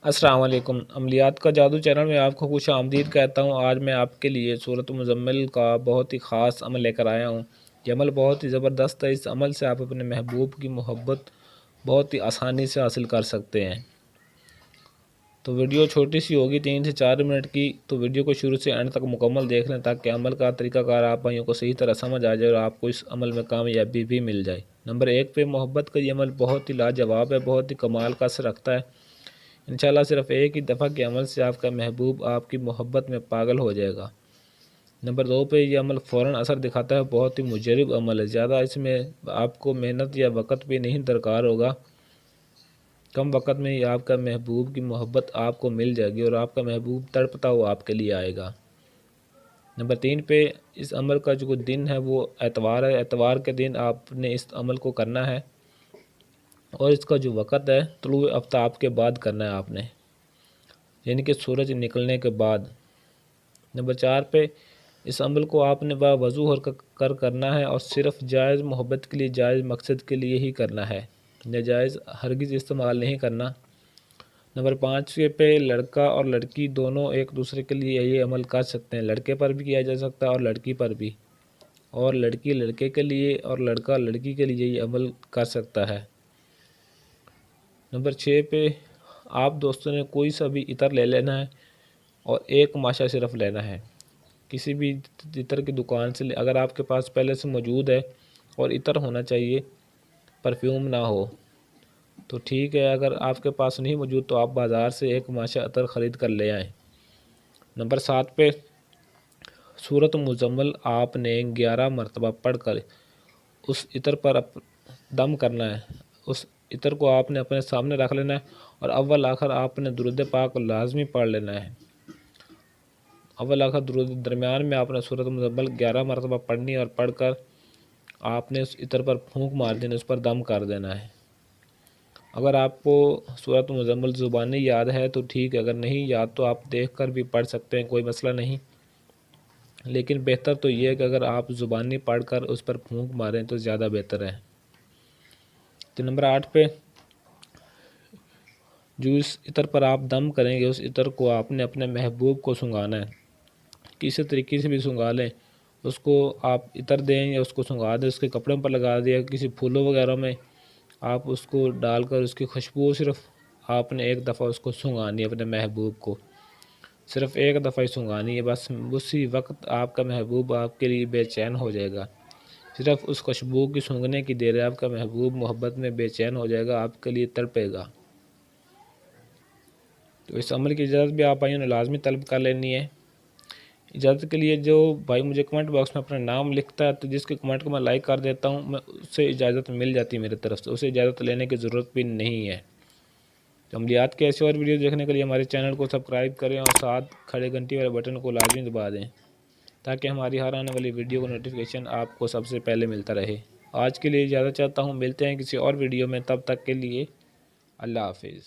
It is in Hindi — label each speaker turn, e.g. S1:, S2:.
S1: अस्सलाम वालेकुम। अमलियात का जादू चैनल में आपको खुश आमदीद कहता हूँ। आज मैं आपके लिए सूरत मुज़म्मिल का बहुत ही ख़ास अमल लेकर आया हूँ। ये अमल बहुत ही ज़बरदस्त है। इस अमल से आप अपने महबूब की मोहब्बत बहुत ही आसानी से हासिल कर सकते हैं। तो वीडियो छोटी सी होगी, 3 से 4 मिनट की। तो वीडियो को शुरू से एंड तक मुकम्मल देख लें ताकि अमल का तरीक़ाकार आप भाइयों को सही तरह समझ आ जाए और आपको इस अमल में कामयाबी भी मिल जाए। नंबर 1 पे मोहब्बत का ये अमल बहुत ही लाजवाब है, बहुत ही कमाल का असर रखता है। इंशाल्लाह सिर्फ एक ही दफ़ा के अमल से आपका महबूब आपकी मोहब्बत में पागल हो जाएगा। नंबर 2 पे ये अमल फ़ौरन असर दिखाता है। बहुत ही मुजरब अमल है। ज़्यादा इसमें आपको मेहनत या वक़्त भी नहीं दरकार होगा। कम वक़्त में ही आपका महबूब की मोहब्बत आपको मिल जाएगी और आपका महबूब तड़पता हुआ आपके लिए आएगा। नंबर 3 पे इस अमल का जो दिन है वो एतवार है। एतवार के दिन आपने इस अमल को करना है और इसका जो वक़्त है तुलूए आफ्ताब के बाद करना है आपने, यानी कि सूरज निकलने के बाद। नंबर 4 पे इस अमल को आपने वज़ू कर करना है और सिर्फ जायज़ मोहब्बत के लिए, जायज़ मकसद के लिए ही करना है। नाजायज़ हरगिज़ इस्तेमाल नहीं करना। नंबर 5 पे लड़का और लड़की दोनों एक दूसरे के लिए ये अमल कर सकते हैं। लड़के पर भी किया जा सकता है और लड़की पर भी, और लड़की लड़के के लिए और लड़का लड़की के लिए ये अमल कर सकता है। नंबर 6 पे आप दोस्तों ने कोई सा भी इतर ले लेना है और एक माशा सिर्फ लेना है। किसी भी इतर की दुकान से अगर आपके पास पहले से मौजूद है, और इतर होना चाहिए, परफ्यूम ना हो तो ठीक है। अगर आपके पास नहीं मौजूद तो आप बाज़ार से एक माशा अतर ख़रीद कर ले आएँ। नंबर 7 पे सूरत मुज़म्मिल आपने 11 मरतबा पढ़ कर उस इतर पर दम करना है। उस इतर को आपने अपने सामने रख लेना है और अव्वल आखिर आपने दुरूद पाक लाजमी पढ़ लेना है। अव्वल आखिर दुरूद दरमियान में आपने सूरत मुज़म्मिल 11 मरतबा पढ़नी है और पढ़ कर आपने उस इतर पर फूंक मार देना, उस पर दम कर देना है। अगर आपको सूरत मुज़म्मिल ज़ुबानी याद है तो ठीक है, अगर नहीं याद तो आप देख कर भी पढ़ सकते हैं, कोई मसला नहीं। लेकिन बेहतर तो ये है कि अगर आप ज़ुबानी पढ़ कर उस पर फूंक मारें तो ज़्यादा बेहतर है। तो नंबर 8 पे जो इस इतर पर आप दम करेंगे, उस इतर को आपने अपने महबूब को सूंघाना है। किसी तरीके से भी सूंघा लें, उसको आप इतर दें या उसको सूंघा दें, उसके कपड़ों पर लगा दिया, किसी फूलों वगैरह में आप उसको डालकर उसकी खुशबू सिर्फ आपने एक दफ़ा उसको सूंघानी है। अपने महबूब को सिर्फ एक दफ़ा ही सूंघानी है बस। उसी वक्त आपका महबूब आपके लिए बेचैन हो जाएगा। सिर्फ उस खुशबू की सूंघने की देर है, आपका महबूब मोहब्बत में बेचैन हो जाएगा, आपके लिए तड़पेगा। तो इस अमल की इजाज़त भी आप भाइयों ने लाजमी तलब कर लेनी है। इजाज़त के लिए जो भाई मुझे कमेंट बॉक्स में अपना नाम लिखता है, तो जिसके कमेंट को मैं लाइक कर देता हूँ, मैं उससे इजाज़त मिल जाती है मेरी तरफ से, उसे इजाज़त लेने की ज़रूरत भी नहीं है। तो अमलियात के ऐसे और वीडियो देखने के लिए हमारे चैनल को सब्सक्राइब करें और साथ खड़े घंटी वाले बटन को लाजमी दबा दें ताकि हमारी हर आने वाली वीडियो का नोटिफिकेशन आपको सबसे पहले मिलता रहे। आज के लिए इजाज़त चाहता हूँ, मिलते हैं किसी और वीडियो में, तब तक के लिए अल्लाह हाफिज़।